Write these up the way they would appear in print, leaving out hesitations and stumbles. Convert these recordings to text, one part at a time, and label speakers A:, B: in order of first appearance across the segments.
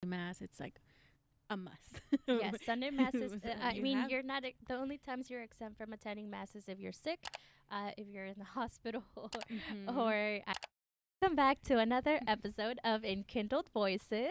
A: Mass, it's like a must.
B: Yes, Sunday masses.
A: So
B: I
A: you
B: mean,
A: have
B: you're not the only times you're exempt from attending masses if you're sick, if you're in the hospital,
A: mm-hmm.
B: or welcome back to another episode of Enkindled Voices.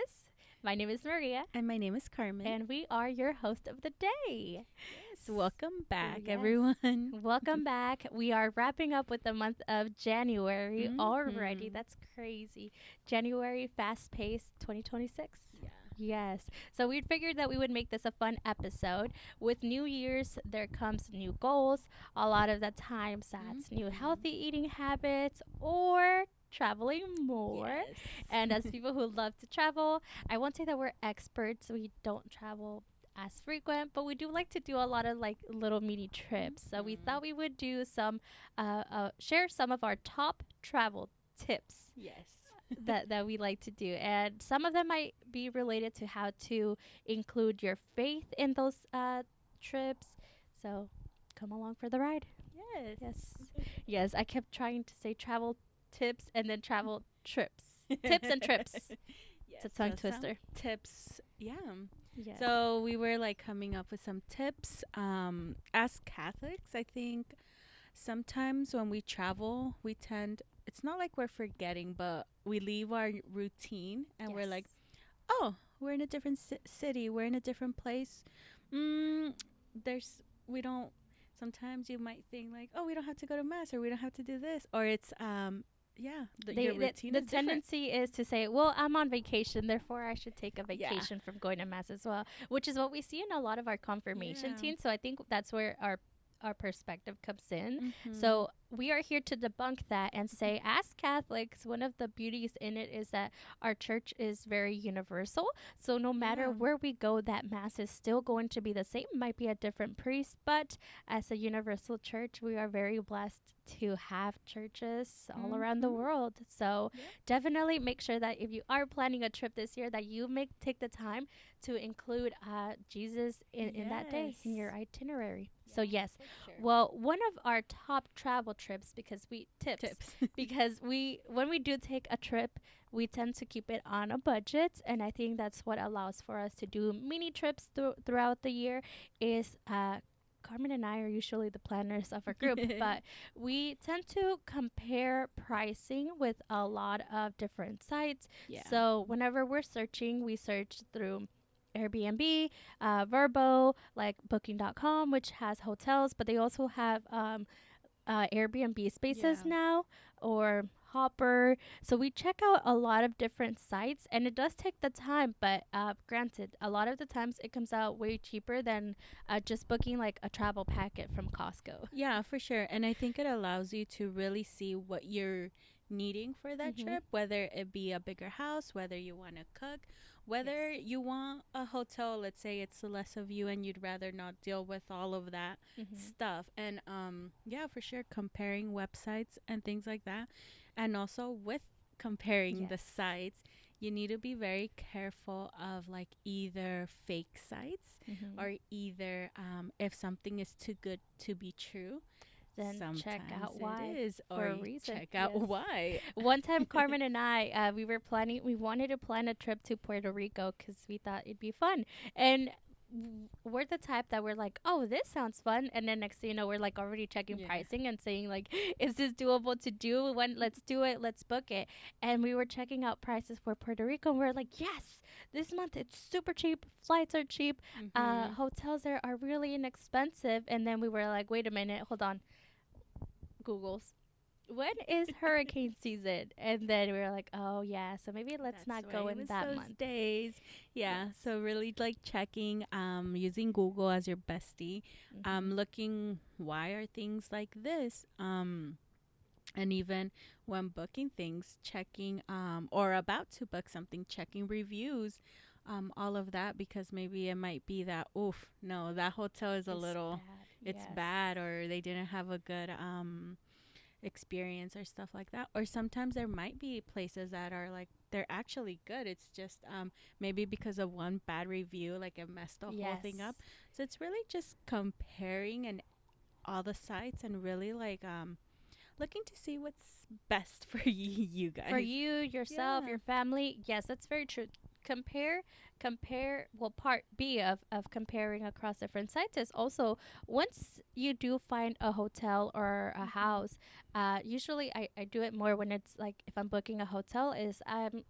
B: My name is Maria,
A: And my name is Carmen.
B: and we are your host of the day.
A: Yes, welcome
B: Oh,
A: back,
B: yes.
A: everyone.
B: Welcome back. We are wrapping up with the month of January already.
A: Mm-hmm.
B: That's crazy. January, fast paced 2026.
A: Yeah.
B: Yes. So we figured that we would make this a fun episode. With New Year's, there comes new goals. A lot of the times that's new
A: Mm-hmm.
B: healthy eating habits or traveling more. And
A: Yes.
B: as people who love to travel, I won't say that we're experts. We don't travel as frequent, but we do like to do a lot of like little mini trips. So we
A: Mm-hmm.
B: thought we would do some, share some of our top travel tips
A: Yes.
B: that we like to do, and some of them might be related to how to include your faith in those trips. So come along for the ride.
A: Yes.
B: Yes, yes. I kept trying to say travel tips and then travel trips, tips and trips. It's
A: Yes.
B: a
A: So
B: tongue
A: some
B: twister.
A: tips. Yeah.
B: Yes.
A: So we were like coming up with some tips. As Catholics, I think sometimes when we travel, we tend, it's not like we're forgetting, but we leave our routine and we're
B: Yes.
A: like, oh, we're in a different city, we're in a different place. Mm, there's, we don't, sometimes you might think like, oh, we don't have to go to mass or we don't have to do this. Or it's, yeah, your routine
B: The
A: is different.
B: tendency is to say, well, I'm on vacation, therefore I should take a
A: Yeah.
B: vacation from going to mass as well, which is what we see in a lot of our confirmation
A: Yeah.
B: teams. So I think that's where our perspective comes in.
A: Mm-hmm.
B: So we are here to debunk that and say, as Catholics, one of the beauties in it is that our church is very universal. So no matter
A: Yeah.
B: where we go, that mass is still going to be the same. Might be a different priest, but as a universal church, we are very blessed to have churches all around the
A: Mm-hmm.
B: world. So
A: Yep.
B: definitely make sure that if you are planning a trip this year, that you take the time to include Jesus in that day in your
A: Yes.
B: itinerary. So
A: Yeah,
B: yes,
A: for sure.
B: well, one of our top travel trips, because we tips
A: Tips.
B: because we when we do take a trip, we tend to keep it on a budget, and I think that's what allows for us to do mini trips throughout the year. Is Carmen and I are usually the planners of our group, but we tend to compare pricing with a lot of different sites.
A: Yeah.
B: So whenever we're searching, we search through Airbnb, Verbo, like Booking.com, which has hotels, but they also have Airbnb spaces
A: Yeah.
B: now, or Hopper. So we check out a lot of different sites, and it does take the time. But granted, a lot of the times it comes out way cheaper than just booking like a travel packet from Costco.
A: Yeah, for sure. And I think it allows you to really see what you're needing for that
B: Mm-hmm.
A: trip, whether it be a bigger house, whether you want to cook, whether
B: Yes.
A: you want a hotel, let's say it's less of you and you'd rather not deal with all of that
B: Mm-hmm.
A: stuff. And yeah, for sure comparing websites and things like that. And also with comparing the
B: Yes.
A: sites, you need to be very careful of like either fake sites
B: Mm-hmm.
A: or either if something is too good to be true,
B: Then check
A: sometimes
B: out
A: it
B: why
A: is, or
B: for a
A: you
B: reason.
A: check out
B: Yes.
A: why.
B: One time, Carmen and I, we wanted to plan a trip to Puerto Rico because we thought it'd be fun. And we're the type that we're like, oh, this sounds fun. And then next thing you know, we're like already checking
A: Yeah.
B: pricing and saying, like, is this doable to do? Let's do it. Let's book it. And we were checking out prices for Puerto Rico. And we're like, yes, this month it's super cheap. Flights are cheap.
A: Mm-hmm.
B: Hotels there are really inexpensive. And then we were like, wait a minute, hold on. Google's when is hurricane season? And then we were like, oh yeah, so maybe let's
A: That's
B: not
A: why
B: go
A: it
B: in
A: was
B: that
A: those
B: month.
A: days. Yeah.
B: Yes.
A: So really like checking, using Google as your bestie,
B: Mm-hmm.
A: looking why are things like this, and even when booking things, checking, or about to book something, checking reviews, all of that, because maybe it might be that, oof, no, that hotel is a
B: It's
A: little,
B: bad.
A: it's
B: Yes.
A: bad, or they didn't have a good experience or stuff like that. Or sometimes there might be places that are like they're actually good. It's just maybe because of one bad review, like it messed the whole
B: Yes.
A: thing up. So it's really just comparing and all the sites and really like looking to see what's best for you
B: For
A: guys.
B: you, yourself,
A: Yeah.
B: your family, yes, that's very true. compare well, part B of comparing across different sites is also, once you do find a hotel or a
A: Mm-hmm.
B: house, usually I do it more when it's like, if I'm booking a hotel, is I'm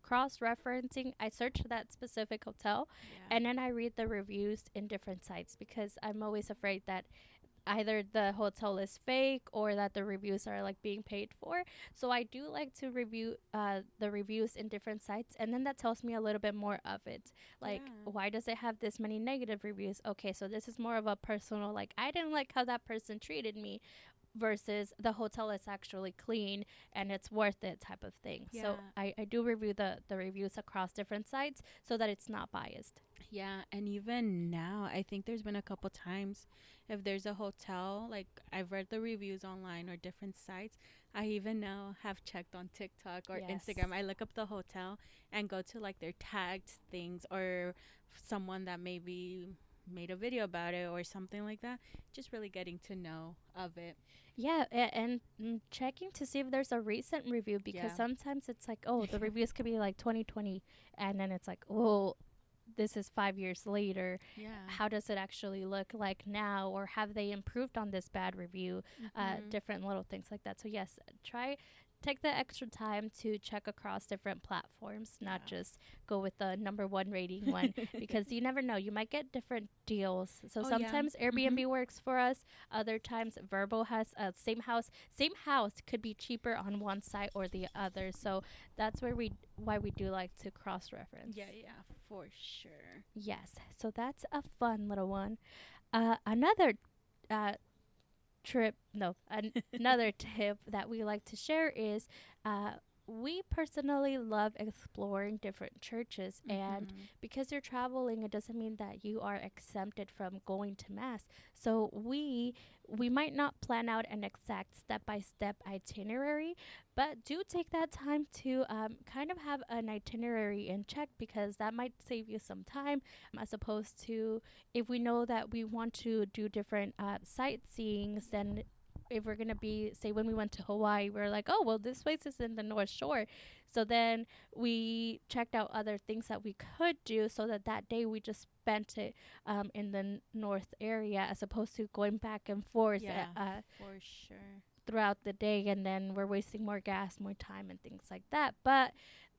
B: cross referencing. I search that specific hotel,
A: Yeah.
B: and then I read the reviews in different sites, because I'm always afraid that either the hotel is fake or that the reviews are like being paid for. So I do like to review the reviews in different sites, and then that tells me a little bit more of it. Like,
A: Yeah.
B: why does it have this many negative reviews? Okay, so this is more of a personal, like, I didn't like how that person treated me, versus the hotel is actually clean and it's worth it type of thing. So
A: Yeah.
B: I do review the reviews across different sites so that it's not biased.
A: Yeah, and even now, I think there's been a couple times if there's a hotel, like I've read the reviews online or different sites. I even now have checked on TikTok or
B: Yes.
A: Instagram. I look up the hotel and go to like their tagged things or someone that maybe made a video about it or something like that. Just really getting to know of it.
B: Yeah, and checking to see if there's a recent review, because
A: Yeah.
B: sometimes it's like, oh, the reviews could be like 2020, and then it's like, oh, this is 5 years later.
A: Yeah.
B: How does it actually look like now, or have they improved on this bad review?
A: Mhm.
B: Different little things like that. So yes, try take the extra time to check across different platforms, not
A: Yeah.
B: just go with the number one rating one, because you never know, you might get different deals. So
A: Oh yeah.
B: sometimes
A: Mhm.
B: Airbnb works for us, other times Verbo has same house could be cheaper on one site or the other. So that's why we do like to cross reference.
A: Yeah, yeah, for sure.
B: Yes, so that's a fun little one. Another uh, trip, no, another tip that we like to share is, uh, we personally love exploring different churches, and
A: Mhm.
B: because you're traveling, it doesn't mean that you are exempted from going to mass. So we might not plan out an exact step by step itinerary, but do take that time to kind of have an itinerary in check, because that might save you some time, as opposed to, if we know that we want to do different sightseeings, then if we're gonna be, say, when we went to Hawaii, we're like, oh well, this place is in the North Shore, so then we checked out other things that we could do, so that that day we just spent it in the north area, as opposed to going back and forth
A: Yeah, for sure.
B: throughout the day, and then we're wasting more gas, more time, and things like that. But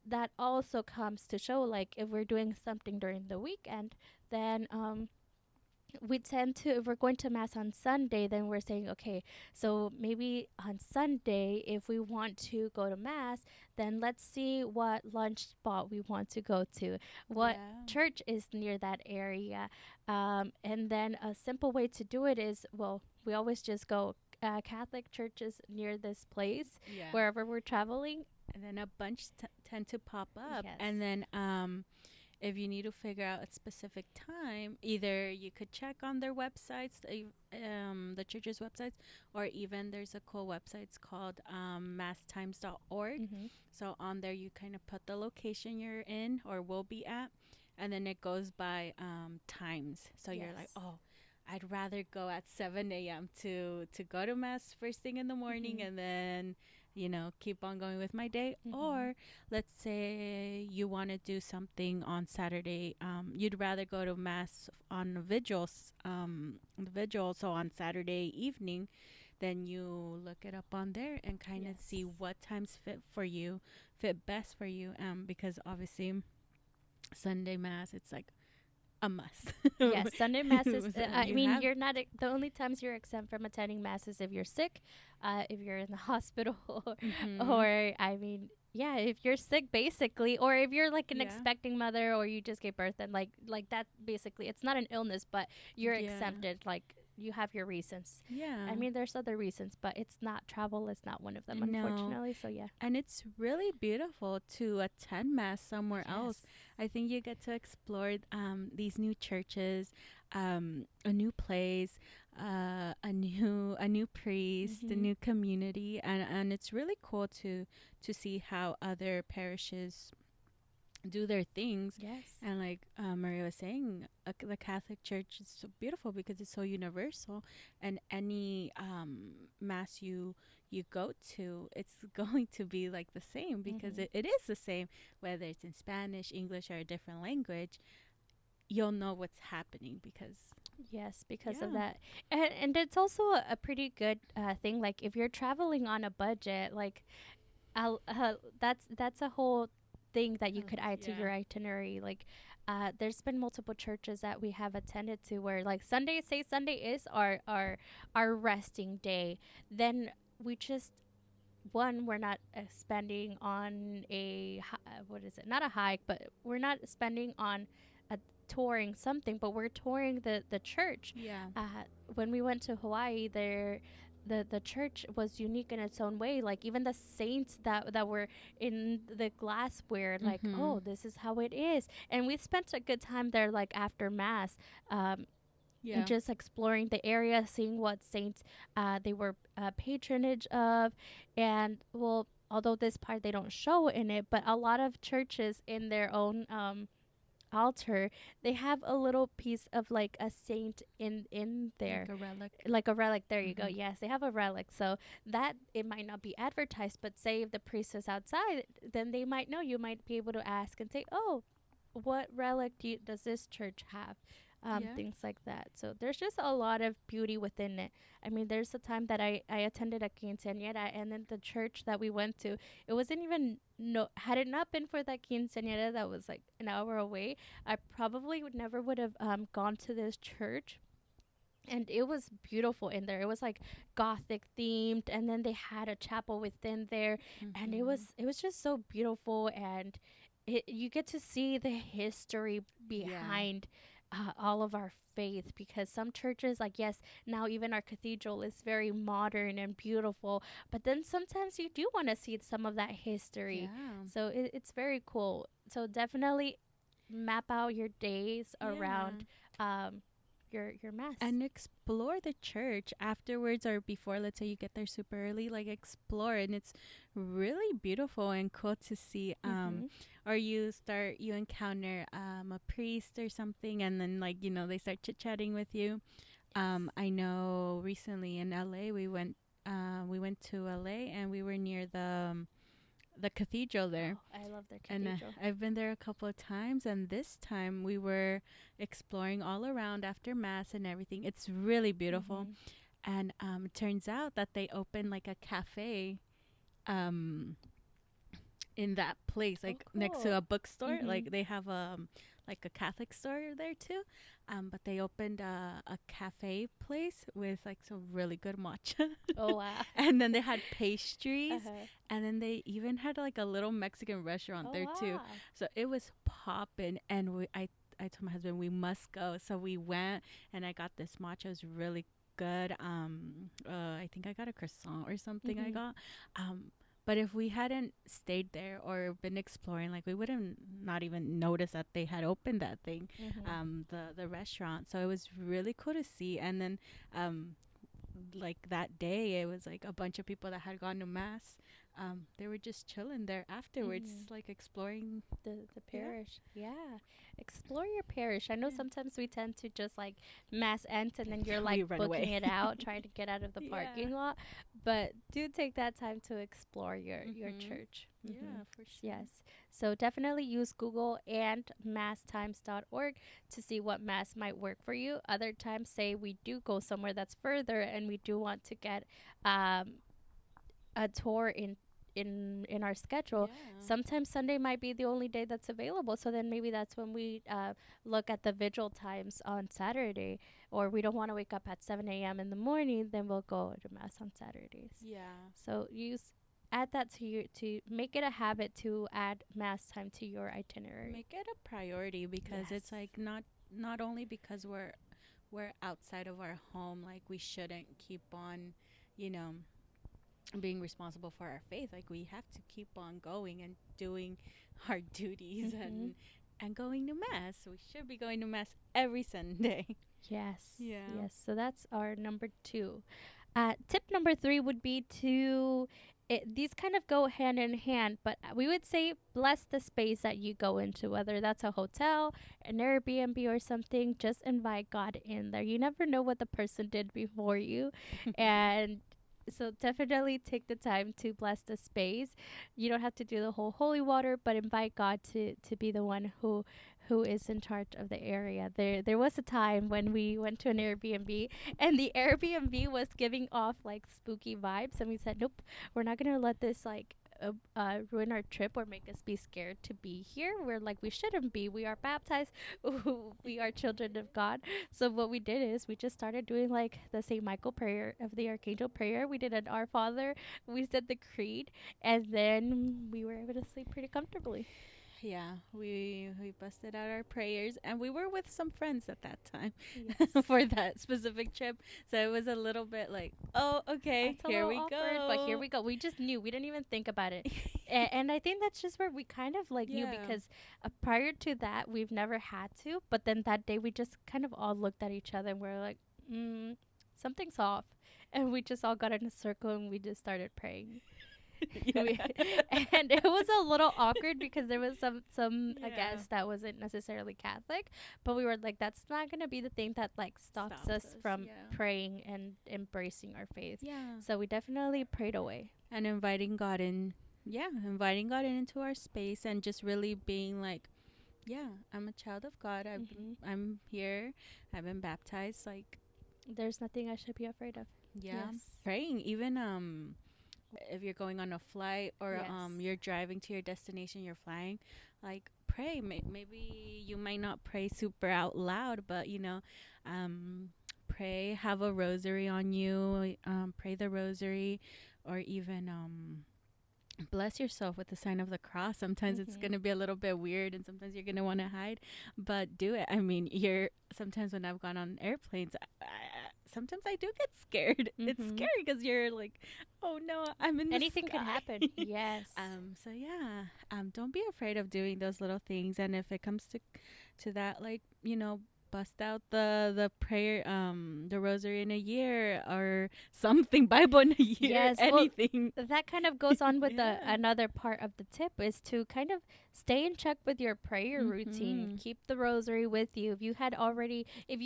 B: that also comes to show, like, if we're doing something during the weekend, then we tend to, if we're going to mass on Sunday, then we're saying, okay, so maybe on Sunday, if we want to go to mass, then let's see what lunch spot we want to go to, what
A: Yeah.
B: church is near that area. And then a simple way to do it is, well, we always just go Catholic churches near this place,
A: Yeah.
B: wherever we're traveling.
A: And then a bunch tend to pop up.
B: Yes.
A: And then if you need to figure out a specific time, either you could check on their websites, the church's websites, or even there's a cool website it's called masstimes.org.
B: Mm-hmm.
A: So on there, you kind of put the location you're in or will be at, and then it goes by times. So you're like,
B: Yes.
A: oh, I'd rather go at 7 a.m. to go to mass first thing in the morning,
B: Mm-hmm.
A: and then keep on going with my day.
B: Mm-hmm.
A: Or let's say you want to do something on Saturday. You'd rather go to mass on the vigil. So on Saturday evening, then you look it up on there and kind of see
B: Yes.
A: what times fit best for you. Because obviously Sunday mass, it's like a must.
B: Yes, Sunday masses.
A: So
B: I
A: you
B: mean,
A: have
B: you're not the only times you're exempt from attending masses if you're sick, if you're in the hospital,
A: mm-hmm.
B: or I mean, yeah, if you're sick basically, or if you're like an
A: Yeah.
B: expecting mother, or you just gave birth, and like that basically, it's not an illness, but you're
A: Yeah.
B: exempted. Like, you have your reasons. I
A: Yeah.
B: mean, there's other reasons, but it's not travel. Is not one of them,
A: No.
B: unfortunately. So yeah.
A: And it's really beautiful to attend mass somewhere
B: Yes.
A: else. I think you get to explore these new churches, a new place, a new priest, a
B: Mhm.
A: new community, and it's really cool to see how other parishes do their things.
B: Yes.
A: And like Maria was saying, the Catholic Church is so beautiful because it's so universal, and any mass you go to, it's going to be like the same because
B: Mhm.
A: it is the same, whether it's in Spanish, English, or a different language. You'll know what's happening because
B: Yes, because of
A: yeah.
B: that. And it's also a pretty good thing. Like if you're traveling on a budget, like that's a whole thing that you could add to
A: Yeah.
B: your itinerary. Like there's been multiple churches that we have attended to where like Sunday is our resting day. Then we just one we're not spending on what is it, not a hike, but we're not spending on a touring something, but we're touring the church.
A: Yeah.
B: When we went to Hawaii, there the church was unique in its own way. Like even the saints that were in the glassware, like, oh,
A: Mhm.
B: this is how it is. And we spent a good time there, like after mass. And
A: Yeah.
B: just exploring the area, seeing what saints they were patronage of. And well, although this part they don't show in it, but a lot of churches in their own altar, they have a little piece of like a saint in there,
A: Like a relic.
B: like a relic. There you go.
A: Mhm.
B: Yes, they have a relic. So that it might not be advertised, but say if the priest is outside, then they might know. You might be able to ask and say, oh, what relic does this church have?
A: Yeah.
B: Things like that. So there's just a lot of beauty within it. I mean, there's a time that I attended a quinceañera, and then the church that we went to, it wasn't even, no, had it not been for that quinceañera that was like an hour away, I probably would never would have gone to this church. And it was beautiful in there. It was like gothic themed, and then they had a chapel within there, and it
A: Mhm.
B: was it was just so beautiful. And you get to see the history
A: Yeah.
B: behind all of our faith, because some churches, like, yes, now even our cathedral is very modern and beautiful, but then sometimes you do want to see some of that history.
A: Yeah.
B: So it's very cool. So definitely map out your days
A: Yeah.
B: around um your mass.
A: And explore the church afterwards or before. Let's say you get there super early, like explore, and it's really beautiful and cool to see.
B: Mm-hmm.
A: Or you encounter a priest or something, and then like they start chit chatting with you. I know recently in LA we went to LA and we were near the cathedral there.
B: Oh, I love their
A: And
B: cathedral.
A: I've been there a couple of times, and this time we were exploring all around after mass and everything. It's really beautiful,
B: Mm-hmm.
A: and it turns out that they opened like a cafe, um, in that place,
B: Oh,
A: like next to
B: cool.
A: a bookstore.
B: Mm-hmm.
A: Like they have like a Catholic store there too, but they opened a cafe place with like some really good matcha,
B: Oh, wow.
A: and then they had pastries,
B: Uh-huh.
A: and then they even had like a little Mexican restaurant
B: Oh,
A: there too.
B: wow.
A: So it was popping, and I told my husband we must go. So we went, and I got this matcha. It was really good. I think I got a croissant or something. I
B: Mm-hmm.
A: got, um, but if we hadn't stayed there or been exploring, like we wouldn't not even noticed that they had opened that thing,
B: Mm-hmm.
A: the restaurant. So it was really cool to see. And then, um, like that day, it was like a bunch of people that had gone to mass. They were just chilling there afterwards,
B: Mm-hmm.
A: like exploring.
B: The
A: Yeah,
B: parish. Yeah. Explore your parish. I know
A: yeah.
B: sometimes we tend to just like mass ends and then you're
A: We
B: like
A: run
B: booking
A: away.
B: it out, trying to get out of the
A: Yeah.
B: parking lot. But do take that time to explore your
A: Mhm.
B: church. Mm-hmm.
A: Yeah, for sure.
B: Yes. So definitely use Google and masstimes.org to see what mass might work for you. Other times, say we do go somewhere that's further and we do want to get um, a tour in our schedule.
A: Yeah.
B: Sometimes Sunday might be the only day that's available, so then maybe that's when we look at the vigil times on Saturday. Or we don't want to wake up at 7 a.m. in the morning, then we'll go to mass on Saturdays.
A: Yeah.
B: So add that to make it a habit to add mass time to your itinerary.
A: Make it a priority because
B: Yes.
A: it's like not only because we're outside of our home, like we shouldn't keep on, you know, being responsible for our faith. Like we have to keep on going and doing our duties
B: Mm-hmm.
A: and going to mass. We should be going to mass every Sunday.
B: Yes.
A: Yeah.
B: Yes. So that's our number 2. Tip number 3 would be to these kind of go hand in hand, but we would say bless the space that you go into, whether that's a hotel, an Airbnb, or something. Just invite God in there. You never know what the person did before you. And so definitely take the time to bless the space. You don't have to do the whole holy water, but invite God to be the one who is in charge of the area. There was a time when we went to an Airbnb, and the Airbnb was giving off like spooky vibes, and we said, nope, we're not gonna let this like ruin our trip or make us be scared to be here. We're like, we shouldn't be. We are baptized. We are children of God. So what we did is we just started doing like the Saint Michael prayer of the Archangel prayer. We did an Our Father. We said the creed, and then we were able to sleep pretty comfortably.
A: Yeah, we busted out our prayers, and we were with some friends at that time
B: Yes.
A: for that specific trip. So it was a little bit like, oh, okay,
B: It's a
A: here
B: little
A: we
B: awkward, but here
A: go.
B: we go. We just knew. We didn't even think about it. And I think that's just where we kind of like knew,
A: Yeah,
B: because prior to that, we've never had to. But then that day, we just kind of all looked at each other and we're like, something's off. And we just all got in a circle and we just started praying.
A: yeah,
B: we, and it was a little awkward because there was some I
A: yeah.
B: guess that wasn't necessarily Catholic, but we were like, that's not gonna be the thing that like stops
A: Stops
B: us
A: us.
B: from
A: Yeah,
B: praying and embracing our faith.
A: yeah,
B: So we definitely prayed away.
A: and inviting God in. Yeah, inviting God into our space and just really being like, yeah, I'm a child of God.
B: Hmm.
A: I'm here. I've been baptized. Like,
B: There's nothing I should be afraid of.
A: yeah,
B: Yes.
A: praying. Even if you're going on a flight or
B: Yes.
A: you're driving to your destination, you're flying, like pray. Maybe you might not pray super out loud, but um, pray. Have a rosary on you. Pray the rosary, or even bless yourself with the sign of the cross. Sometimes it's
B: Mhm.
A: going to be a little bit weird and sometimes you're going to want to hide, but do it. I mean, you're sometimes when I've gone on airplanes, sometimes I do get scared. It's
B: Mhm.
A: scary because you're like, oh no, I'm in the
B: Anything could
A: sky.
B: happen. Yes.
A: So yeah, don't be afraid of doing those little things. And if it comes to that, like, bust out the prayer, the rosary in a year or something, Bible in a year,
B: Yes. Well,
A: anything.
B: that kind of goes on with the
A: Yeah.
B: another part of the tip is to kind of stay in check with your prayer routine.
A: Mm-hmm.
B: Keep the rosary with you. If you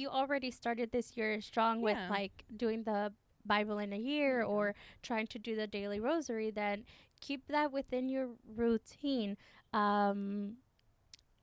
B: already started this year strong with
A: Yeah.
B: like doing the Bible in a year
A: Yeah.
B: or trying to do the daily rosary, then keep that within your routine. Um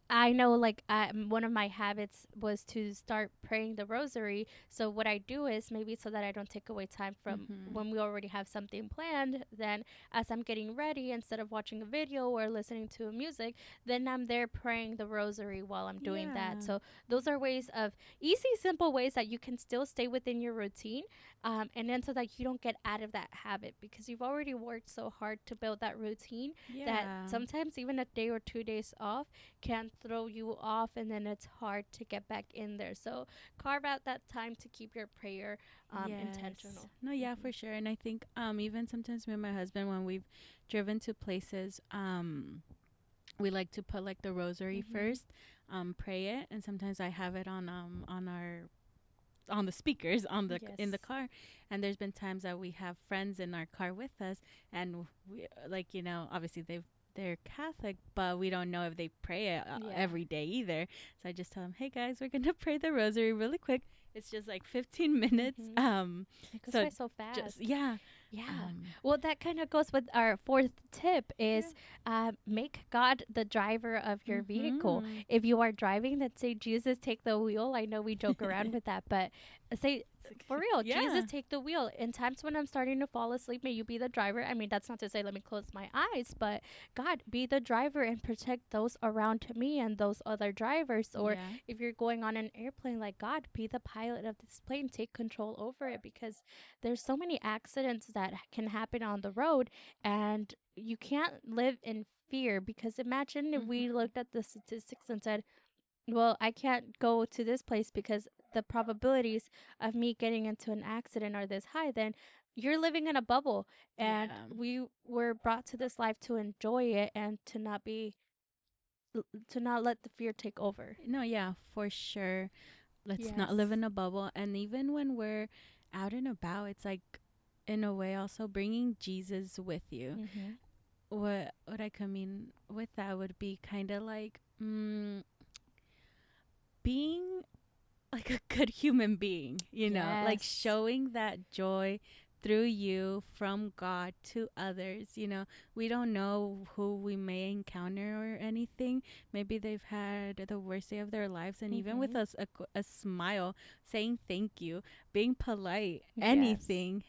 B: I know, like, one of my habits was to start praying the rosary. So what I do is, maybe so that I don't take away time from
A: Mm-hmm.
B: when we already have something planned, then as I'm getting ready, instead of watching a video or listening to music, then I'm there praying the rosary while I'm doing that.
A: Yeah.
B: So those are ways of easy, simple ways that you can still stay within your routine, and then so that you don't get out of that habit, because you've already worked so hard to build that routine that
A: Yeah.
B: sometimes even a day or 2 days off can throw you off, and then it's hard to get back in there. So carve out that time to keep your prayer
A: Yes.
B: intentional.
A: No, yeah,
B: Hmm.
A: for sure. And I think even sometimes me and my husband, when we've driven to places, we like to put like the rosary
B: Hmm.
A: first, pray it, and sometimes I have it on the speakers in the
B: Yes.
A: car. And there's been times that we have friends in our car with us, and we, like, obviously they're Catholic, but we don't know if they pray it
B: Yeah.
A: every day either. So I just tell them, hey guys, we're gonna pray the rosary really quick. It's just like 15 minutes.
B: Hmm. It goes
A: So
B: by so
A: just
B: fast.
A: yeah.
B: Yeah.
A: um
B: Well, that kind of goes with our fourth tip
A: yeah.
B: is make God the driver of your vehicle.
A: Mhm.
B: If you are driving, then say, Jesus, take the wheel. I know we joke around with that, but say, for real, Jesus,
A: Yeah.
B: take the wheel. In times when I'm starting to fall asleep, may you be the driver. I mean, that's not to say let me close my eyes, but God, be the driver and protect those around me and those other drivers. Or
A: Yeah.
B: if you're going on an airplane, like, God, be the pilot of this plane, take control over it, because there's so many accidents that can happen on the road, and you can't live in fear, because imagine if we
A: Mhm.
B: looked at the statistics and said, well, I can't go to this place because the probabilities of me getting into an accident are this high, then you're living in a bubble. And
A: Yeah.
B: we were brought to this life to enjoy it and to not let the fear take over.
A: No, yeah, for sure. Let's not live
B: Yes.
A: in a bubble. And even when we're out and about, it's like in a way also bringing Jesus with you.
B: Mhm.
A: What I could mean with that would be kind of like being like a good human being, like
B: Yes.
A: showing that joy through you from God to others. We don't know who we may encounter or anything. Maybe they've had the worst day of their lives, and even with
B: Mhm.
A: us, a smile, saying thank you, being polite,
B: Yes.
A: anything.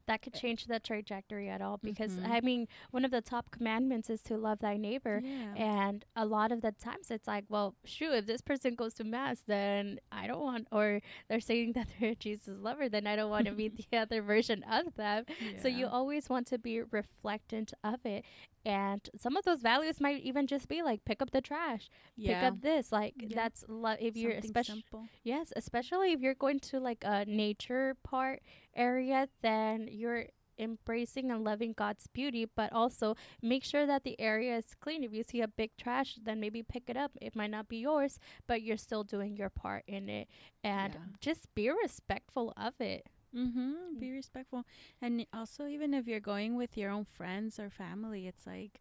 B: That could change the trajectory at all, because
A: Mhm.
B: I mean, one of the top commandments is to love thy neighbor.
A: Yeah.
B: And a lot of the times it's like, well, shoot, if this person goes to mass, then I don't want, or they're saying that they're a Jesus lover, then I don't want to be the other version of them. So you
A: Yeah.
B: always want to be reflectant of it. And some of those values might even just be like, pick up the trash, pick
A: Yeah.
B: up this, like
A: Yep.
B: that's if you're
A: Something
B: especially,
A: simple.
B: yes, especially if you're going to like a nature part area, then you're embracing and loving God's beauty, but also make sure that the area is clean. If you see a big trash, then maybe pick it up. It might not be yours, but you're still doing your part in it. And
A: Yeah.
B: just be respectful of it.
A: Mm-hmm.
B: Mm.
A: Be respectful. And also, even if you're going with your own friends or family, it's like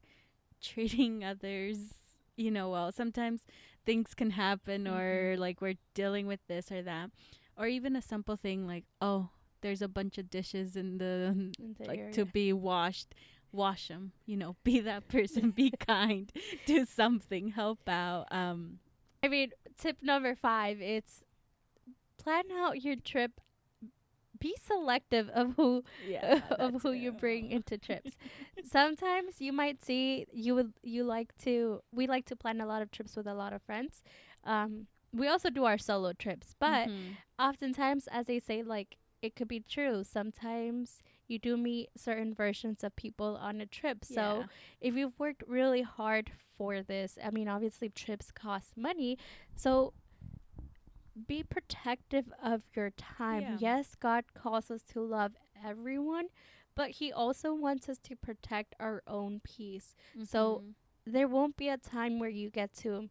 A: treating others, well. Sometimes things can happen,
B: Mm-hmm.
A: or like we're dealing with this or that. Or even a simple thing like, oh, there's a bunch of dishes in the,
B: In the
A: like, to
B: area.
A: be washed. Wash them, be that person, be kind, do something, help out.
B: I mean, tip number 5, it's plan out your trip. Be selective of who
A: Yeah,
B: of
A: that's
B: who you bring
A: it.
B: into trips. Sometimes you might see you like to we like to plan a lot of trips with a lot of friends. We also do our solo trips, but
A: Mm-hmm.
B: oftentimes, as they say, like, it could be true. Sometimes you do meet certain versions of people on a trip. So
A: Yeah.
B: if you've worked really hard for this, I mean, obviously trips cost money. So be protective of your time.
A: Yeah.
B: Yes, God calls us to love everyone, but He also wants us to protect our own peace. So
A: Mm-hmm.
B: there won't be a time where you get to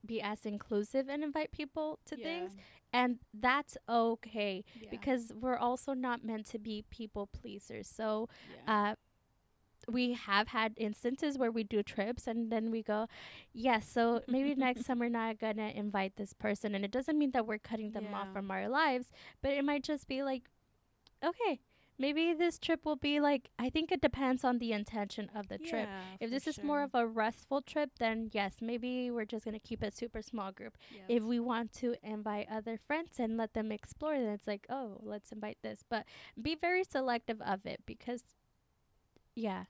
B: be as inclusive and invite people to
A: Yeah.
B: things. And that's okay,
A: Yeah.
B: because we're also not meant to be people pleasers. So,
A: Yeah.
B: uh, we have had instances where we do trips and then we go, yes, so maybe next time we're not gonna invite this person. And it doesn't mean that we're cutting them off
A: Yeah.
B: from our lives, but it might just be like, okay, maybe this trip will be like, I think it depends on the intention of the trip.
A: Yeah,
B: If
A: for
B: this is more
A: sure.
B: of a restful trip, then yes, maybe we're just gonna keep it super small group.
A: Yep.
B: If we want to invite other friends and let them explore, then it's like, oh, let's invite this. But be very selective of it, because yeah,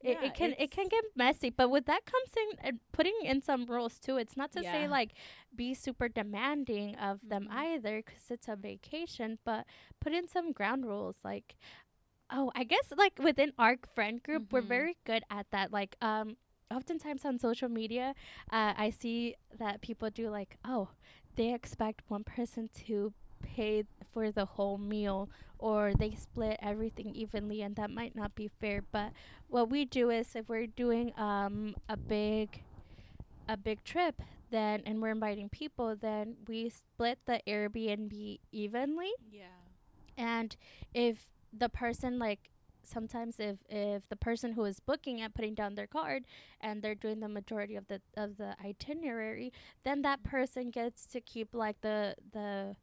A: Yeah,
B: it
A: it's
B: can get messy, but with that comes in putting in some rules too. It's not to say
A: yeah.
B: like be super demanding of them
A: Mhm.
B: either, because it's a vacation, but put in some ground rules. Like, oh, I guess like within our friend group, we're
A: Mhm.
B: very good at that. Like, oftentimes on social media, I see that people do like, oh, they expect one person to pay for the whole meal, or they split everything evenly, and that might not be fair. But what we do is, if we're doing a big trip, then, and we're inviting people, then we split the Airbnb evenly.
A: Yeah.
B: And if the person, like, sometimes if the person who is booking and putting down their card, and they're doing the majority of the itinerary, then that person gets to keep like the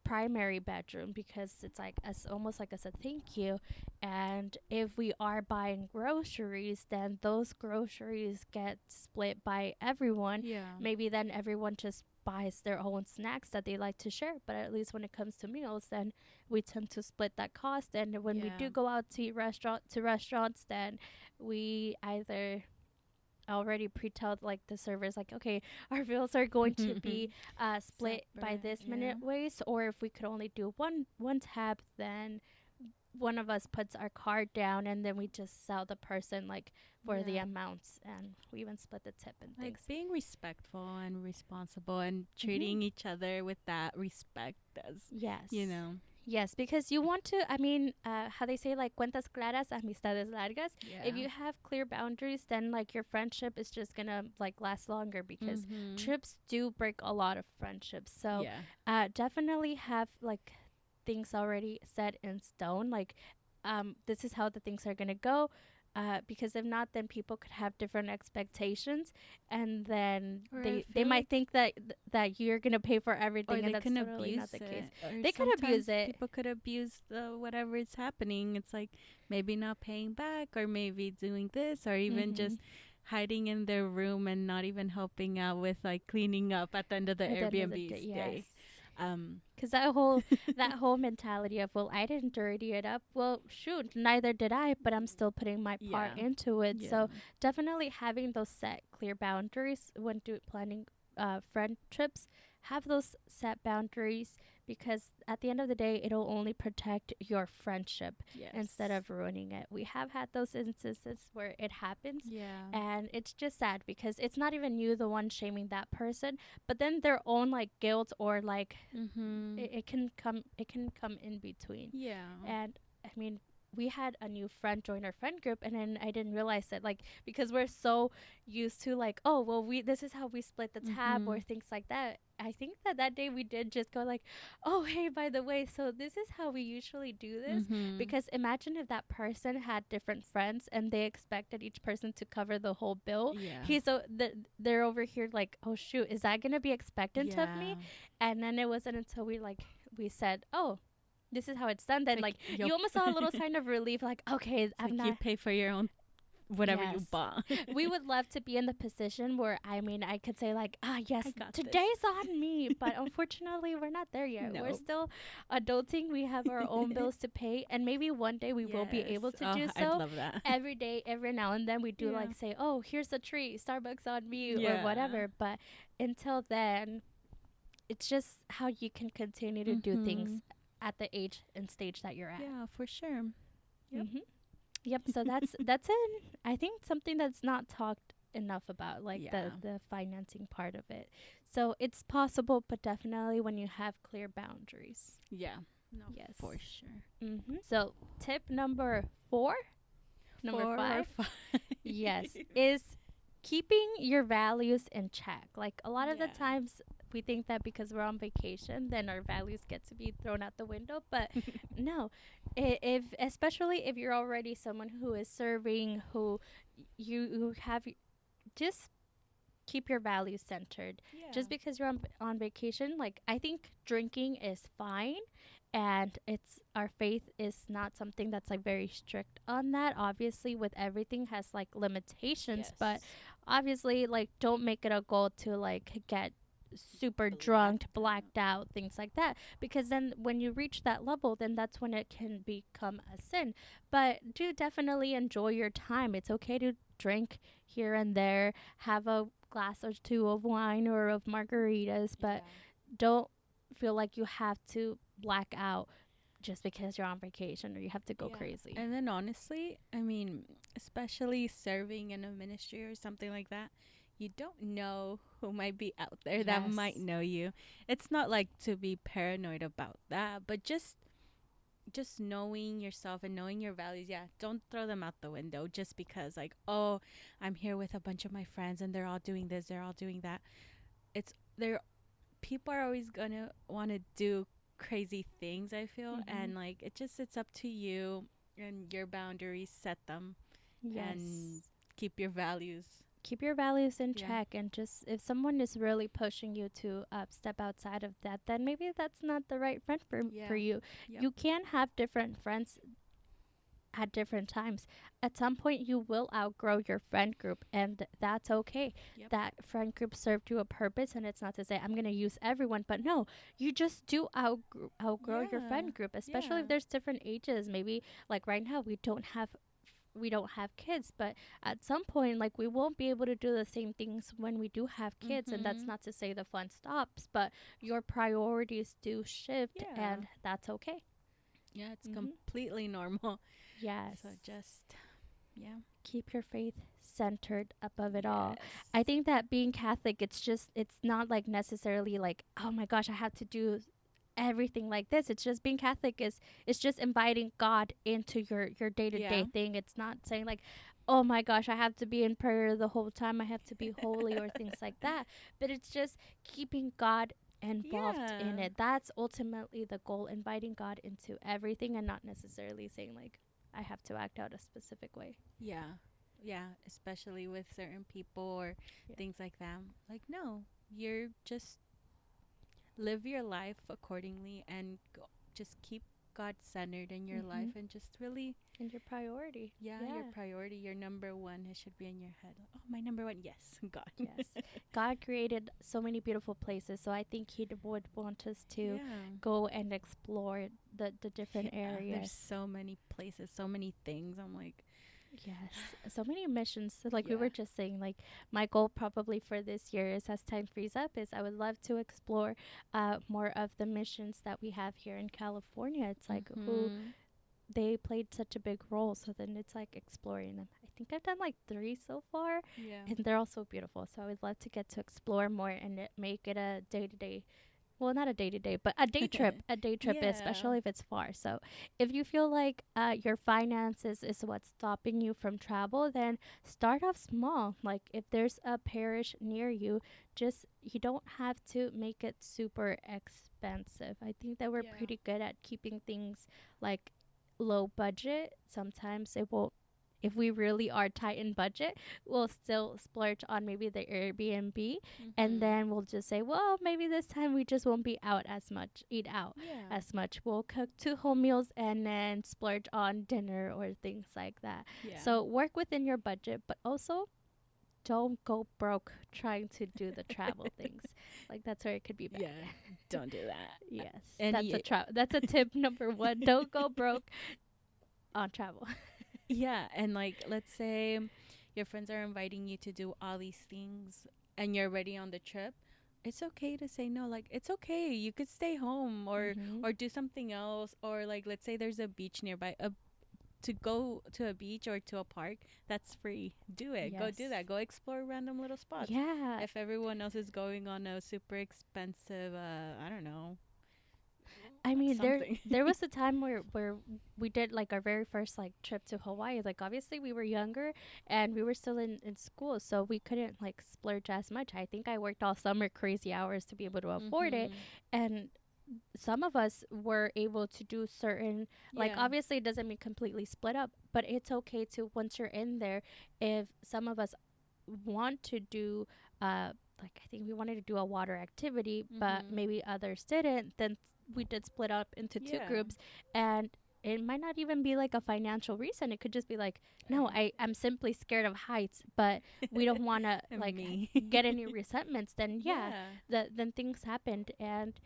B: primary bedroom, because it's like as almost like as a thank you. And if we are buying groceries, then those groceries get split by everyone.
A: Yeah.
B: Maybe then everyone just buys their own snacks that they like to share, but at least when it comes to meals, then we tend to split that cost. And when we
A: Yeah.
B: do go out to eat restaurants, then we either already pre-tell like the servers, like, okay, our bills are going to be split by
A: Separate.
B: this
A: Yeah.
B: minute ways. Or if we could only do one tab, then one of us puts our card down, and then we just sell the person like for the
A: Yeah.
B: amounts, and we even split the tip and
A: Like
B: things.
A: being respectful and responsible and
B: Mm-hmm.
A: treating each other with that respect as, you
B: Yes.
A: know.
B: Yes, because you want to, I mean, how they say, like, cuentas claras, amistades largas. If
A: Yeah.
B: you have clear boundaries, then, like, your friendship is just gonna, like, last longer, because
A: Mhm.
B: trips do break a lot of friendships. So,
A: Yeah.
B: definitely have, like, things already set in stone, like this is how the things are going to go. Because if not, then people could have different expectations, and then
A: Or I
B: they
A: feel
B: might
A: like,
B: think that you're gonna pay for
A: or
B: everything, and
A: they
B: that's
A: can
B: totally not
A: abuse
B: the case.
A: it, or
B: They could abuse
A: sometimes
B: it.
A: people could abuse the whatever is happening. It's like maybe not paying back, or maybe doing this, or even
B: Mm-hmm.
A: just hiding in their room and not even helping out with like cleaning up at the end of the
B: At the end of the
A: Airbnb
B: day, yes.
A: stay. Um,
B: Because that whole mentality of, well, I didn't dirty it up. Well, shoot, neither did I, but I'm still putting my part
A: yeah,
B: into it.
A: yeah.
B: So definitely having those set clear boundaries when planning friend trips. Have those set boundaries, because at the end of the day, it'll only protect your friendship instead
A: Yes.
B: of ruining it. We have had those instances where it happens,
A: Yeah.
B: and it's just sad because it's not even you the one shaming that person, but then their own like guilt or like
A: Mhm.
B: it can come in between.
A: Yeah.
B: And I mean, we had a new friend join our friend group, and then I didn't realize it, like, because we're so used to like, oh well, we this is how we split the tab or
A: Mhm.
B: things like that. I think that day we did just go like, oh hey, by the way, so this is how we usually do this.
A: Mhm.
B: Because imagine if that person had different friends and they expected each person to cover the whole bill.
A: Yeah.
B: They're over here like, oh shoot, is that gonna be expected of me?
A: Yeah.
B: And then it wasn't until we said, oh, this is how it's done.
A: It's
B: Then
A: like
B: like you almost saw a little sign of relief, like, okay,
A: it's
B: I'm
A: like you
B: not.
A: pay for your own whatever you
B: Yes.
A: bought.
B: We would love to be in the position where, I mean, I could say like, ah yes,
A: I got this.
B: today's on me. But unfortunately we're not there yet. We're
A: No.
B: still adulting. We have our own bills to pay, and maybe one day we will be
A: Yes.
B: able to
A: Oh,
B: do
A: I'd
B: so.
A: love that.
B: Every day, every now and then we do
A: Yeah.
B: like say, oh, here's a treat, Starbucks on me, or
A: Yeah.
B: whatever. But until then, it's just how you can continue to do things
A: Mhm.
B: at the age and stage that you're at.
A: Yeah, for sure. Yep.
B: Mm-hmm. Yep. So that's it. I think something that's not talked enough about, like
A: Yeah.
B: the financing part of it. So it's possible, but definitely when you have clear boundaries.
A: Yeah. No,
B: Yes.
A: for sure.
B: Mm-hmm. So tip number 4, number
A: 4 or
B: 5.
A: 5.
B: Yes, is keeping your values in check. Like a lot of the
A: Yeah.
B: times we think that because we're on vacation, then our values get to be thrown out the window. But no, if especially if you're already someone who is serving, who you have, just keep your values centered.
A: Yeah.
B: Just because you're on vacation, like I think drinking is fine, and it's our faith is not something that's like very strict on that. Obviously with everything has like limitations,
A: Yes.
B: but obviously like don't make it a goal to like get super drunk, blacked out, things like that, because then when you reach that level, then that's when it can become a sin. But do definitely enjoy your time. It's okay to drink here and there, have a glass or two of wine or of margaritas, but don't feel like you have to black out just because you're on vacation or you have to go crazy.
A: And then honestly, I mean, especially serving in a ministry or something like that, you don't know who might be out there that might
B: Yes.
A: know you. It's not like to be paranoid about that, but just knowing yourself and knowing your values. Yeah, don't throw them out the window just because like, oh, I'm here with a bunch of my friends and they're all doing this, they're all doing that. It's they're People are always gonna want to do crazy things, I feel.
B: Mm-hmm.
A: And like it's up to you and your boundaries, set them and
B: Yes.
A: keep your values.
B: Keep your values in
A: Yeah.
B: check, and just if someone is really pushing you to step outside of that, then maybe that's not the right friend for
A: Yeah.
B: you.
A: Yep.
B: You can have different friends at different times. At some point you will outgrow your friend group, and that's okay.
A: Yep.
B: That friend group served you a purpose, and it's not to say I'm going to use everyone, but no, you just do outgrow your
A: Yeah.
B: friend group, especially
A: Yeah.
B: if there's different ages. Maybe like right now we don't have kids, but at some point like we won't be able to do the same things when we do have kids, and that's
A: Mhm.
B: not to say the fun stops, but your priorities do shift,
A: Yeah.
B: and that's okay.
A: Yeah, it's
B: Mhm.
A: completely normal.
B: Yes.
A: So just yeah.
B: Keep your faith centered above it all. I
A: Yes.
B: think that being Catholic, it's not like necessarily like, oh my gosh, I have to do everything like this. It's just being Catholic is it's just inviting God into your day-to-day
A: Yeah.
B: thing. It's not saying like, oh my gosh, I have to be in prayer the whole time, I have to be holy or things like that. But it's just keeping God involved in
A: Yeah.
B: it. That's ultimately the goal, inviting God into everything and not necessarily saying like I have to act out a specific way.
A: Yeah. Yeah. Especially with certain people or
B: Yeah.
A: things like that. Like, no, you're just live your life accordingly and go, just keep God centered in your life
B: Mm-hmm.
A: and just really,
B: And your priority.
A: yeah, your
B: Yeah.
A: priority, your number one, it should be in your head. Oh, my number one. Yes, God.
B: Yes. God created so many beautiful places, so I think He would want us to
A: Yeah.
B: go and explore the different
A: Yeah. There's
B: areas.
A: so many places, so many things. I'm like,
B: Yes, so many missions. So like we
A: yeah.
B: were just saying, like my goal probably for this year is, as time frees up, is I would love to explore more of the missions that we have here in California. It's like who
A: Mm-hmm.
B: they played such a big role. So then it's like exploring them. I think I've done like 3 so far,
A: Yeah.
B: and they're all so beautiful. So I would love to get to explore more and make it a day to day, well, not a day to day, but a day trip,
A: Yeah.
B: especially if it's far. So if you feel like your finances is what's stopping you from travel, then start off small. Like if there's a parish near you, just you don't have to make it super expensive. I think that we're
A: Yeah.
B: pretty good at keeping things like low budget. Sometimes it will, if we really are tight in budget, we'll still splurge on maybe the Airbnb, and
A: Mm-hmm.
B: then we'll just say, well, maybe this time we just won't be out as much, eat out
A: Yeah.
B: as much. We'll cook 2 home meals and then splurge on dinner or things like that.
A: Yeah.
B: So work within your budget, but also don't go broke trying to do the travel things. Like that's where it could be bad.
A: Yeah. Don't do that.
B: Yes,
A: And
B: that's
A: you,
B: that's a tip number 1. Don't go broke on travel.
A: yeah, and like let's say your friends are inviting you to do all these things and you're already on the trip. It's okay to say no. Like it's okay. You could stay home
B: Mm-hmm.
A: or do something else or like let's say there's a beach nearby. To go to a beach or to a park, that's free. Do it. Go
B: Yes.
A: do that. Go explore random little spots.
B: Yeah.
A: If everyone else is going on a super expensive I don't know,
B: I mean,
A: something.
B: there was a time where we did like our very first like trip to Hawaii. Like obviously we were younger and we were still in school, so we couldn't like splurge as much. I think I worked all summer crazy hours to be able to afford it,
A: Mhm.
B: and some of us were able to do certain, like
A: Yeah.
B: obviously it doesn't mean completely split up, but it's okay to, once you're in there, if some of us want to do like I think we wanted to do a water activity, but
A: Mhm.
B: maybe others didn't, then we did split up into 2
A: Yeah.
B: groups, and it might not even be like a financial reason. It could just be like, no, I'm simply scared of heights, but we don't want to like
A: Me.
B: get any resentments. Then yeah,
A: Yeah.
B: then things happened, and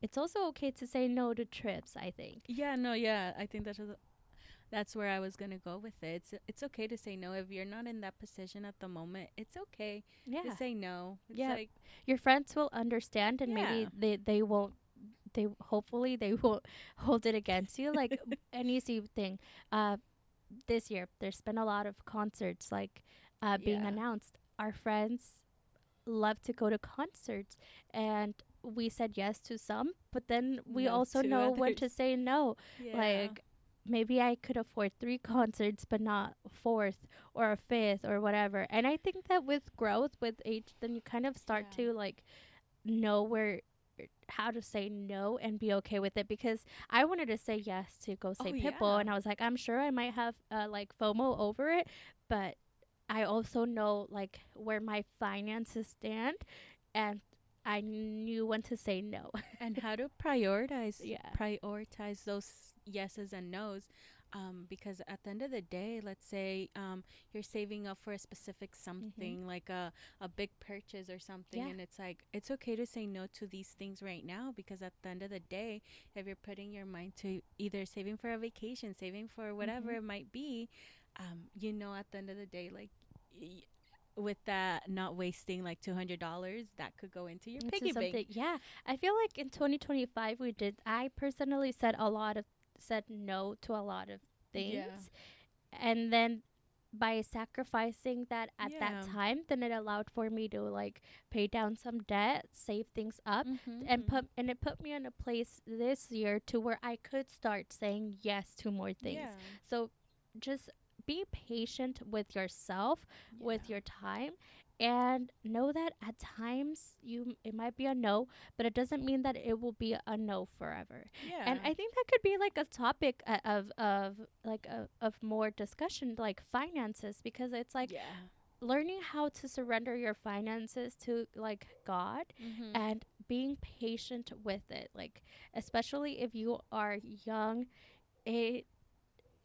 B: it's also okay to say no to trips, I think.
A: Yeah, no, yeah. I think that's where I was gonna go with it. It's okay to say no if you're not in that position at the moment. It's okay to
B: Yeah.
A: say no. It's
B: Yeah.
A: like
B: Your friends will understand, and maybe
A: yeah,
B: they won't, they hopefully they won't hold it against you. Like an easy thing, uh this year there's been a lot of concerts like being
A: yeah,
B: announced. Our friends love to go to concerts, and we said yes to some, but then we
A: no
B: also
A: to
B: know when
A: others.
B: to say no.
A: Yeah,
B: Like maybe I could afford 3 concerts but not a fourth or a fifth or whatever. And I think that with growth, with age, then you kind of start
A: yeah.
B: to like know where, how to say no and be okay with it, because I wanted to say yes to go
A: Oh
B: say Pitbull,
A: yeah,
B: and I was like, I'm sure I might have like FOMO over it, but I also know like where my finances stand, and I knew when to say no.
A: and how to prioritize
B: Yeah.
A: prioritize those yeses and nos. Because at the end of the day, let's say you're saving up for a specific
B: Mhm.
A: something like a big purchase or something,
B: Yeah.
A: and it's like it's okay to say no to these things right now because at the end of the day, if you're putting your mind to either saving for a vacation, saving for whatever
B: Mhm.
A: it might be, at the end of the day, like y- with that not wasting like $200 that could go into your
B: Into
A: piggy bank.
B: something. Yeah. I feel like in 2025 we did, I personally said no to a lot of
A: Yeah.
B: things, and then by sacrificing that at that
A: Yeah.
B: time, then it allowed for me to like pay down some debt, save things up, and
A: Mhm.
B: it put me in a place this year to where I could start saying yes to more things.
A: Yeah.
B: So just be patient with yourself, with
A: Yeah.
B: your time, and know that at times it might be a no, but it doesn't mean that it will be a no forever. And
A: Yeah.
B: I think that could be like a topic of more discussion, like finances, because it's like
A: Yeah.
B: learning how to surrender your finances to like God
A: Mhm.
B: and being patient with it, like especially if you are young. It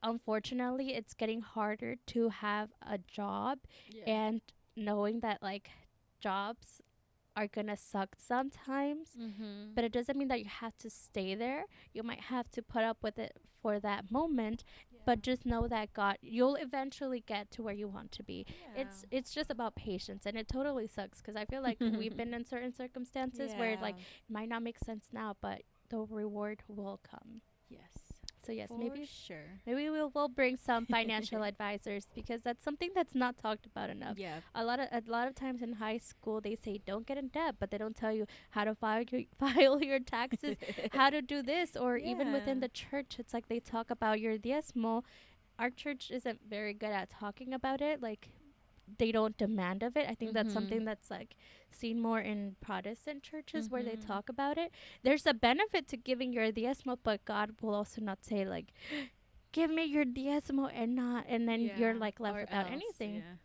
B: Unfortunately, it's getting harder to have a job,
A: Yeah.
B: and knowing that like jobs are gonna suck sometimes,
A: Mhm.
B: but it doesn't mean that you have to stay there. You might have to put up with it for that moment,
A: Yeah.
B: but just know that God, you'll eventually get to where you want to be.
A: Yeah.
B: It's just about patience, and it totally sucks because I feel like we've been in certain circumstances where
A: Yeah.
B: like it might not make sense now, but the reward will come.
A: Yes.
B: So yes,
A: For sure.
B: maybe we'll bring some financial advisors, because that's something that's not talked about enough.
A: Yeah.
B: A lot of times in high school they say don't get in debt, but they don't tell you how to file your file your taxes, how to do this, or even within
A: Yeah.
B: the church, it's like they talk about your diezmo. Our church isn't very good at talking about it. Like they don't demand of it. I think that's
A: Mhm.
B: something that's like seen more in Protestant churches where they
A: Mhm.
B: talk about it. There's a benefit to giving your diezmo, but God will also not say like give me your diezmo and not, and then you're
A: Yeah.
B: like left
A: Or
B: without
A: else.
B: anything,
A: Yeah.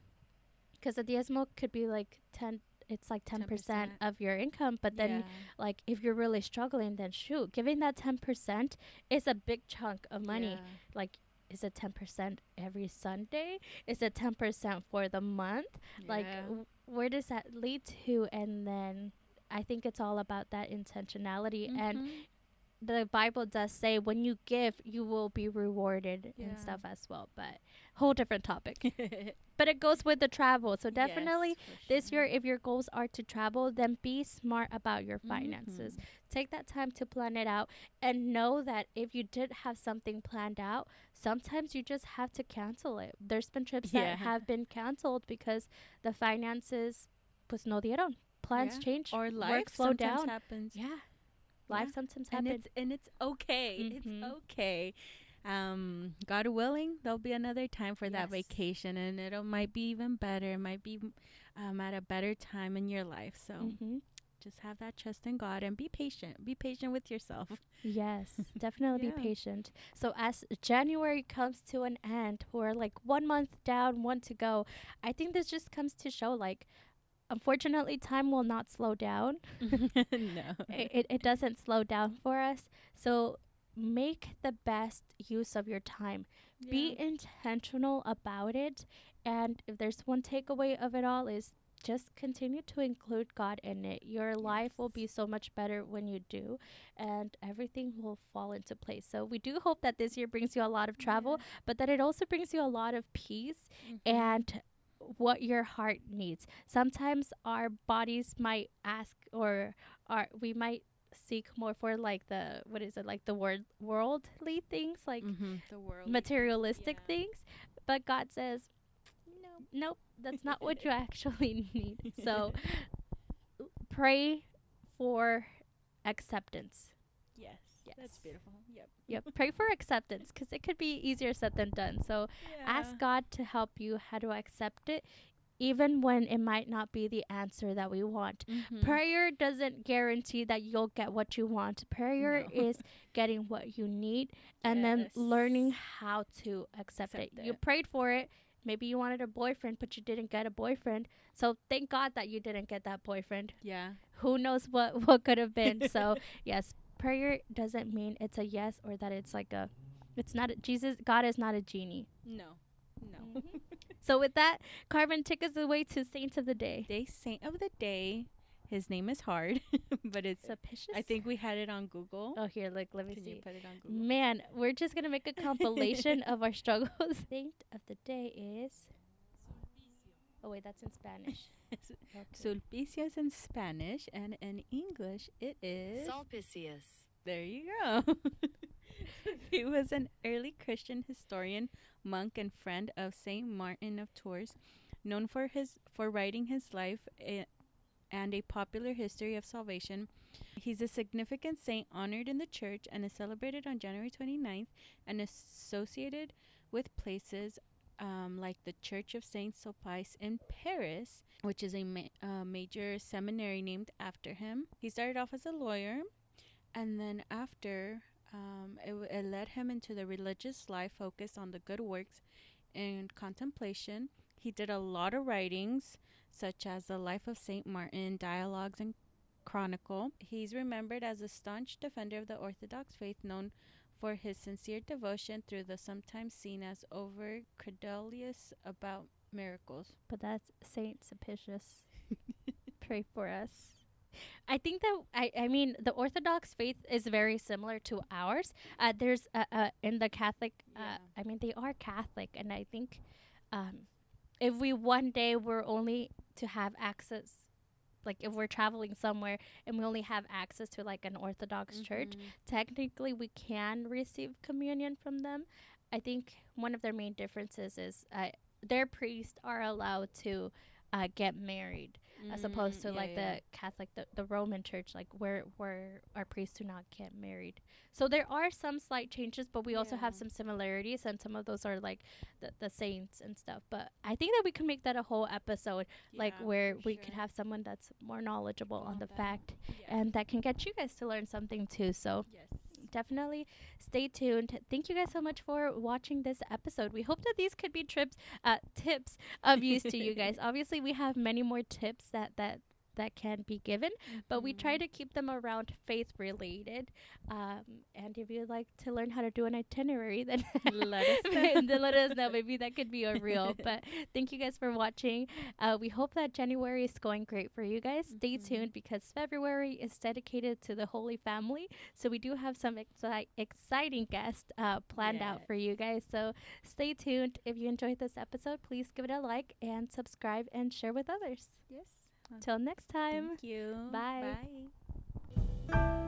B: because the diezmo could be like 10, it's like 10%
A: 10%.
B: of your income, but then
A: Yeah.
B: like if you're really struggling, then shoot, giving that 10% is a big chunk of money.
A: Yeah.
B: Like, is it 10% every Sunday? Is it 10% for the month? Like
A: Yeah.
B: where does that lead to? And then I think it's all about that intentionality. And
A: Mhm.
B: the Bible does say when you give, you will be rewarded and
A: Yeah.
B: stuff as well. But whole different topic. But it goes with the travel. So
A: Yes,
B: definitely
A: for
B: this year,
A: sure.
B: if your goals are to travel, then be smart about your finances.
A: Mhm.
B: Take that time to plan it out, and know that if you did have something planned out, sometimes you just have to cancel it. There's been trips that
A: Yeah.
B: have been canceled because the finances pues no dieron. Plans
A: Yeah.
B: change,
A: Or
B: work
A: life
B: slowed
A: sometimes
B: down.
A: happens.
B: Yeah,
A: Yeah.
B: life sometimes
A: And
B: happen.
A: it's okay. It's
B: Mm-hmm.
A: okay. God willing, there'll be another time for that
B: Yes.
A: vacation, and it might be even better. It might be at a better time in your life. So
B: Mm-hmm.
A: just have that trust in God and be patient. Be patient with yourself.
B: Yes, definitely be
A: Yeah.
B: patient. So as January comes to an end, we're like 1 month down, one to go. I think this just comes to show like unfortunately time will not slow down.
A: No.
B: It doesn't slow down for us. So make the best use of your time.
A: Yeah.
B: Be intentional about it. And if there's one takeaway of it all is just continue to include God in it. Your life will
A: Yes.
B: be so much better when you do, and everything will fall into place. So we do hope that this year brings you a lot of travel,
A: Yeah.
B: but that it also brings you a lot of peace
A: Mhm.
B: and what your heart needs. Sometimes our bodies might ask, or we might seek more for like the what is it, like the worldly things, like
A: Mhm. The worldly things.
B: materialistic
A: Yeah.
B: things, but God says nope, that's not what you actually need. So pray for acceptance.
A: Yes. That's
B: Yes.
A: beautiful. Yep.
B: Yep. Pray for acceptance, because it could be easier said than done. So
A: Yeah.
B: ask God to help you how to accept it, even when it might not be the answer that we want.
A: Mhm.
B: Prayer doesn't guarantee that you'll get what you want. Prayer
A: No.
B: is getting what you need and then
A: Yes.
B: learning how to accept it.
A: Accept
B: You
A: it.
B: prayed for it. Maybe you wanted a boyfriend, but you didn't get a boyfriend. So thank God that you didn't get that boyfriend.
A: Yeah.
B: Who knows what could have been. So, yes, prayer doesn't mean it's a yes, or that it's like a it's not a, Jesus God is not a genie.
A: No. No.
B: Hmm. So with that, Carmen, take us away to Saint of the Day.
A: Day Saint of the Day. His name is hard, but it's. I
B: Supicious?
A: think we had it on Google.
B: Oh, here, like, let me
A: Can you
B: see.
A: put it on Google?
B: Man, we're just gonna make a compilation of our struggles. Saint of the day is. Oh wait, that's in Spanish. Okay.
A: Sulpicio is in Spanish, and in English it is.
C: Sulpicius.
A: There you go. He was an early Christian historian, monk, and friend of Saint Martin of Tours, known for writing his life and a popular history of salvation. He's a significant saint honored in the church and is celebrated on January 29th and associated with places like the Church of Saint Sulpice in Paris, which is a major seminary named after him. He started off as a lawyer, and then after it led him into the religious life focused on the good works and contemplation. He did a lot of writings, such as The Life of St. Martin, Dialogues, and Chronicle. He's remembered as a staunch defender of the Orthodox faith, known for his sincere devotion through the sometimes seen as over credulous about miracles.
B: But that's Saint Sulpicius. Pray for us. I think that I mean the Orthodox faith is very similar to ours. There's in the Catholic. I mean they are Catholic, and I think if we one day were only to have access, like if we're traveling somewhere and we only have access to like an Orthodox church, technically we can receive communion from them. I think one of their main differences is their priests are allowed to get married, as opposed to like the Catholic, the Roman Church, like where our priests do not get married. So there are some slight changes, but we also have some similarities, and some of those are like the saints and stuff. But I think that we can make that a whole episode, like where we could have someone that's more knowledgeable on the fact, and that can get you guys to learn something too. So definitely stay tuned. Thank you guys so much for watching this episode. We hope that these could be tips of use to you guys. Obviously, we have many more tips that can be given, but we try to keep them around faith related. And if you'd like to learn how to do an itinerary, then
A: let us know.
B: then let us know. Maybe that could be a reel. But thank you guys for watching. We hope that January is going great for you guys. Stay tuned, because February is dedicated to the Holy Family. So we do have some exciting guests planned out for you guys. So stay tuned. If you enjoyed this episode, please give it a like and subscribe and share with others.
A: Yes.
B: Till next time.
A: Thank you.
B: Bye.
A: Bye.